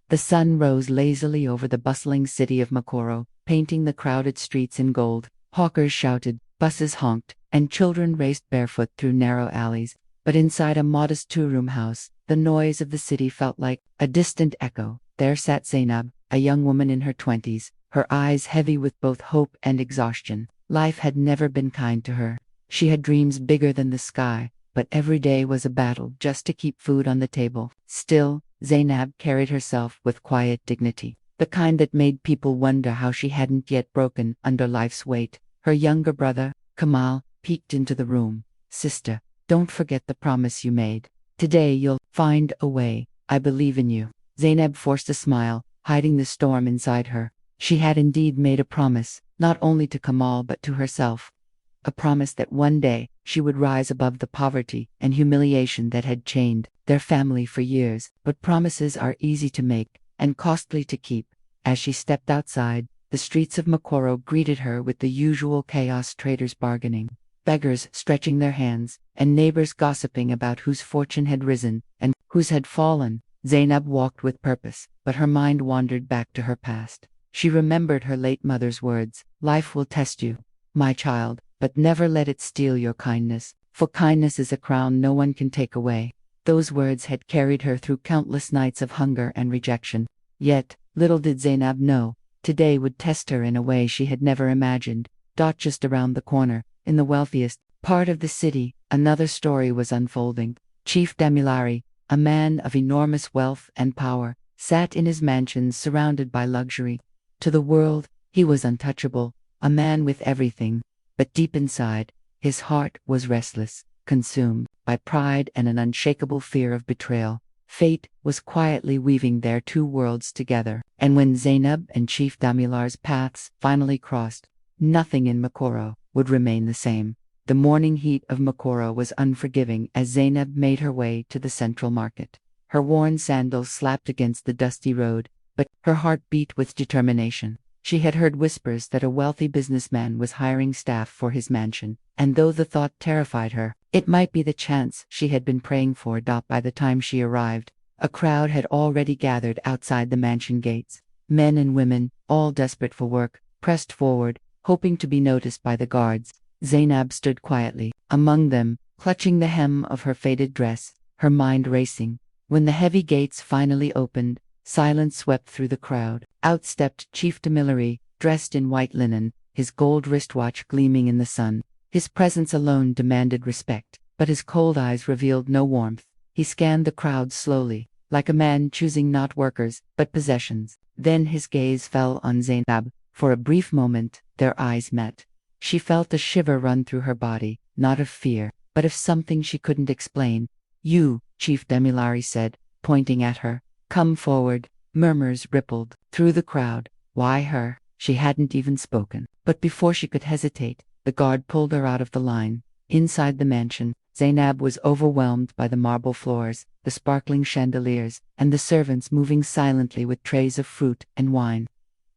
The sun rose lazily over the bustling city of Makoro, painting the crowded streets in gold. Hawkers shouted, buses honked, and children raced barefoot through narrow alleys. But inside a modest two-room house, the noise of the city felt like a distant echo. There sat Zainab, a young woman in her 20s, her eyes heavy with both hope and exhaustion. Life had never been kind to her. She had dreams bigger than the sky, but every day was a battle just to keep food on the table. Still, Zainab carried herself with quiet dignity, the kind that made people wonder how she hadn't yet broken under life's weight. Her younger brother, Kamal, peeked into the room. "Sister, don't forget the promise you made. Today you'll find a way. I believe in you." Zainab forced a smile, hiding the storm inside her. She had indeed made a promise, not only to Kamal but to herself. A promise that one day she would rise above the poverty and humiliation that had chained their family for years. But promises are easy to make and costly to keep. As she stepped outside, the streets of Makoro greeted her with the usual chaos: traders bargaining, beggars stretching their hands, and neighbors gossiping about whose fortune had risen and whose had fallen. Zainab walked with purpose, but her mind wandered back to her past. She remembered her late mother's words: "Life will test you, my child, but never let it steal your kindness, for kindness is a crown no one can take away." Those words had carried her through countless nights of hunger and rejection. Yet, little did Zainab know, today would test her in a way she had never imagined. Just around the corner, in the wealthiest part of the city, another story was unfolding. Chief Damilari, a man of enormous wealth and power, sat in his mansions surrounded by luxury. To the world, he was untouchable, a man with everything. But deep inside, his heart was restless, consumed by pride and an unshakable fear of betrayal. Fate was quietly weaving their two worlds together, and when Zainab and Chief Damilar's paths finally crossed, nothing in Makoro would remain the same. The morning heat of Makoro was unforgiving as Zainab made her way to the central market. Her worn sandals slapped against the dusty road, but her heart beat with determination. She had heard whispers that a wealthy businessman was hiring staff for his mansion, and though the thought terrified her, it might be the chance she had been praying for. By the time she arrived, a crowd had already gathered outside the mansion gates. Men and women, all desperate for work, pressed forward, hoping to be noticed by the guards. Zainab stood quietly among them, clutching the hem of her faded dress, her mind racing. When the heavy gates finally opened, silence swept through the crowd. Out stepped Chief Damilari, dressed in white linen, his gold wristwatch gleaming in the sun. His presence alone demanded respect, but his cold eyes revealed no warmth. He scanned the crowd slowly, like a man choosing not workers, but possessions. Then his gaze fell on Zainab. For a brief moment, their eyes met. She felt a shiver run through her body, not of fear, but of something she couldn't explain. "You," Chief Damilari said, pointing at her. "Come forward." Murmurs rippled through the crowd. Why her? She hadn't even spoken. But before she could hesitate, the guard pulled her out of the line. Inside the mansion, Zainab was overwhelmed by the marble floors, the sparkling chandeliers, and the servants moving silently with trays of fruit and wine.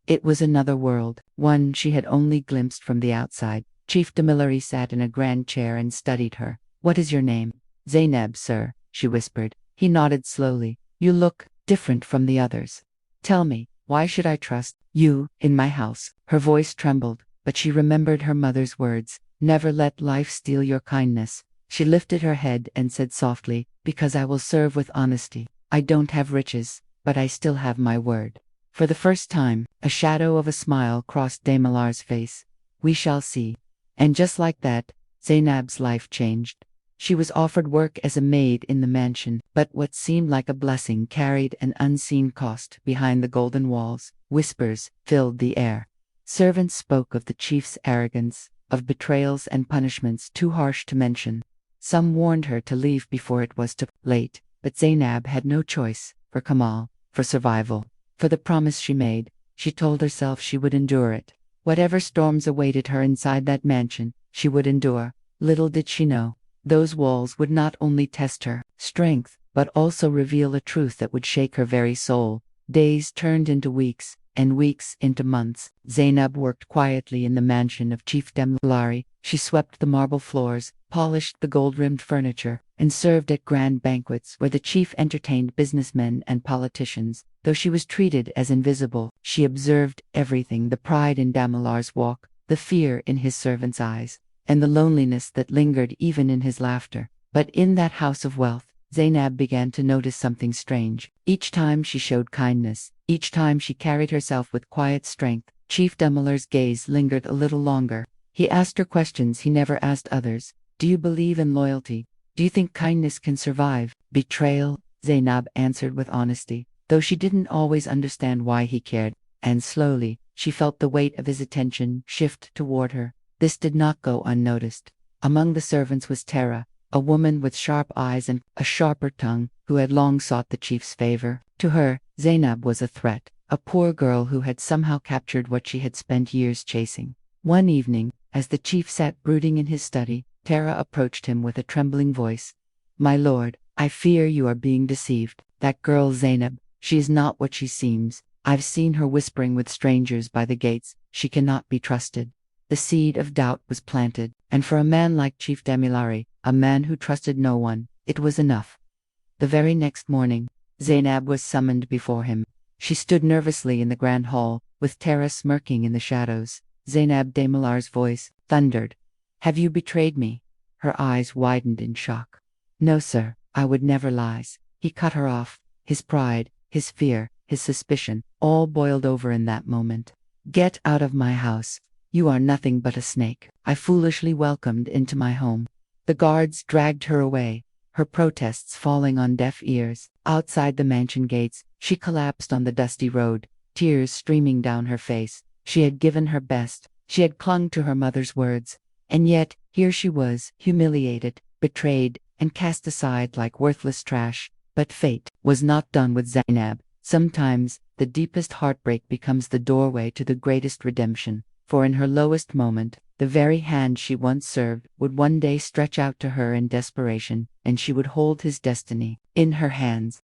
It was another world, one she had only glimpsed from the outside. Chief Damilari sat in a grand chair and studied her. "What is your name?" "Zainab, sir," she whispered. He nodded slowly. "You look different from the others. Tell me, why should I trust you in my house?" Her voice trembled, but she remembered her mother's words, "Never let life steal your kindness." She lifted her head and said softly, "Because I will serve with honesty. I don't have riches, but I still have my word." For the first time, a shadow of a smile crossed Damilar's face. "We shall see." And just like that, Zainab's life changed. She was offered work as a maid in the mansion, but what seemed like a blessing carried an unseen cost behind the golden walls. Whispers filled the air. Servants spoke of the chief's arrogance, of betrayals and punishments too harsh to mention. Some warned her to leave before it was too late, but Zainab had no choice. For Kamal, for survival, for the promise she made, she told herself she would endure it. Whatever storms awaited her inside that mansion, she would endure. Little did she know, those walls would not only test her strength, but also reveal a truth that would shake her very soul. Days turned into weeks, and weeks into months. Zainab worked quietly in the mansion of Chief Damilari. She swept the marble floors, polished the gold-rimmed furniture, and served at grand banquets where the chief entertained businessmen and politicians. Though she was treated as invisible, she observed everything: the pride in Damilar's walk, the fear in his servants' eyes, and the loneliness that lingered even in his laughter. But in that house of wealth, Zainab began to notice something strange. Each time she showed kindness, each time she carried herself with quiet strength, Chief Damilar's gaze lingered a little longer. He asked her questions he never asked others. Do you believe in loyalty? Do you think kindness can survive betrayal? Zainab answered with honesty, though she didn't always understand why he cared, and slowly, she felt the weight of his attention shift toward her. This did not go unnoticed. Among the servants was Tara, a woman with sharp eyes and a sharper tongue, who had long sought the chief's favor. To her, Zainab was a threat, a poor girl who had somehow captured what she had spent years chasing. One evening, as the chief sat brooding in his study, Tara approached him with a trembling voice. My lord, I fear you are being deceived. That girl Zainab, she is not what she seems. I've seen her whispering with strangers by the gates. She cannot be trusted. The seed of doubt was planted, and for a man like Chief Damilari, a man who trusted no one, it was enough. The very next morning, Zainab was summoned before him. She stood nervously in the grand hall, with Tara smirking in the shadows. Zainab Damilar's voice thundered. Have you betrayed me? Her eyes widened in shock. No, sir, I would never lie. He cut her off. His pride, his fear, his suspicion, all boiled over in that moment. Get out of my house. You are nothing but a snake I foolishly welcomed into my home. The guards dragged her away, her protests falling on deaf ears. Outside the mansion gates, she collapsed on the dusty road, tears streaming down her face. She had given her best. She had clung to her mother's words. And yet, here she was, humiliated, betrayed, and cast aside like worthless trash. But fate was not done with Zainab. Sometimes, the deepest heartbreak becomes the doorway to the greatest redemption. For in her lowest moment, the very hand she once served would one day stretch out to her in desperation, and she would hold his destiny in her hands.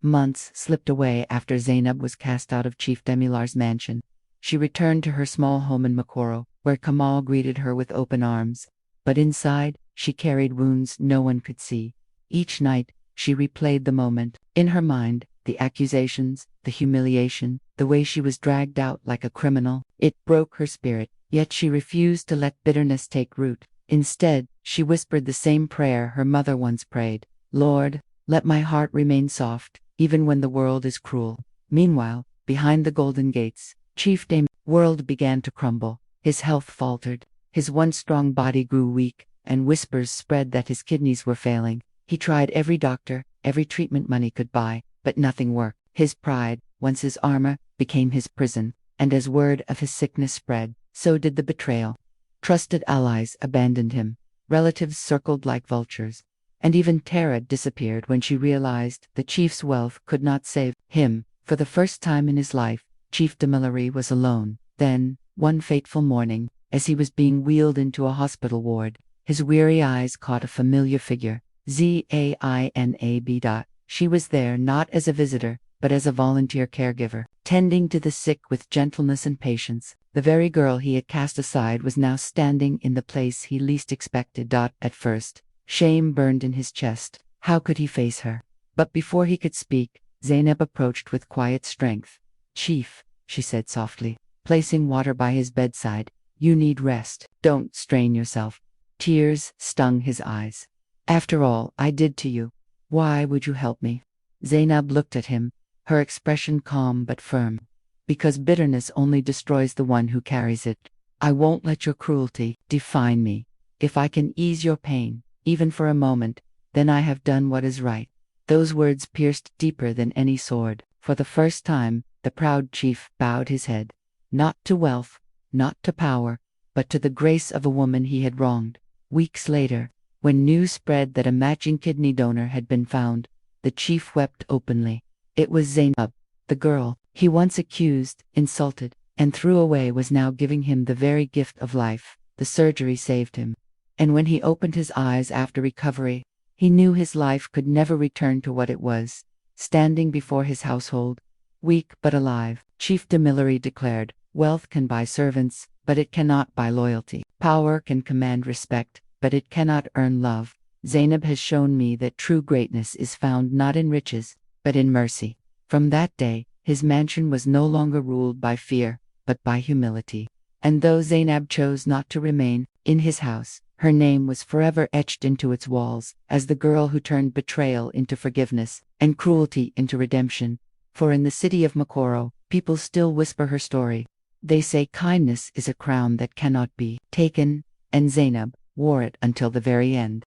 Months slipped away after Zainab was cast out of Chief Damilar's mansion. She returned to her small home in Makoro, where Kamal greeted her with open arms. But inside, she carried wounds no one could see. Each night, she replayed the moment. In her mind, the accusations, the humiliation, the way she was dragged out like a criminal. It broke her spirit, yet she refused to let bitterness take root. Instead, she whispered the same prayer her mother once prayed. Lord, let my heart remain soft, even when the world is cruel. Meanwhile, behind the golden gates, Chief Dame's world began to crumble. His health faltered. His once strong body grew weak, and whispers spread that his kidneys were failing. He tried every doctor, every treatment money could buy, but nothing worked. His pride, once his armor, became his prison, and as word of his sickness spread, so did the betrayal. Trusted allies abandoned him. Relatives circled like vultures. And even Tara disappeared when she realized the chief's wealth could not save him. For the first time in his life, Chief Damilari was alone. Then, one fateful morning, as he was being wheeled into a hospital ward, his weary eyes caught a familiar figure. Zainab. She was there not as a visitor, but as a volunteer caregiver, tending to the sick with gentleness and patience. The very girl he had cast aside was now standing in the place he least expected. At first, shame burned in his chest. How could he face her? But before he could speak, Zainab approached with quiet strength. Chief, she said softly, placing water by his bedside, you need rest. Don't strain yourself. Tears stung his eyes. After all I did to you, why would you help me? Zainab looked at him, her expression calm but firm. Because bitterness only destroys the one who carries it. I won't let your cruelty define me. If I can ease your pain, even for a moment, then I have done what is right. Those words pierced deeper than any sword. For the first time, the proud chief bowed his head. Not to wealth, not to power, but to the grace of a woman he had wronged. Weeks later, when news spread that a matching kidney donor had been found, the chief wept openly. It was Zainab, the girl he once accused, insulted, and threw away was now giving him the very gift of life. The surgery saved him. And when he opened his eyes after recovery, he knew his life could never return to what it was. Standing before his household, weak but alive, Chief Damilari declared, wealth can buy servants, but it cannot buy loyalty. Power can command respect, but it cannot earn love. Zainab has shown me that true greatness is found not in riches, but in mercy. From that day, his mansion was no longer ruled by fear, but by humility. And though Zainab chose not to remain in his house, her name was forever etched into its walls as the girl who turned betrayal into forgiveness and cruelty into redemption. For in the city of Makoro, people still whisper her story. They say kindness is a crown that cannot be taken, and Zainab wore it until the very end.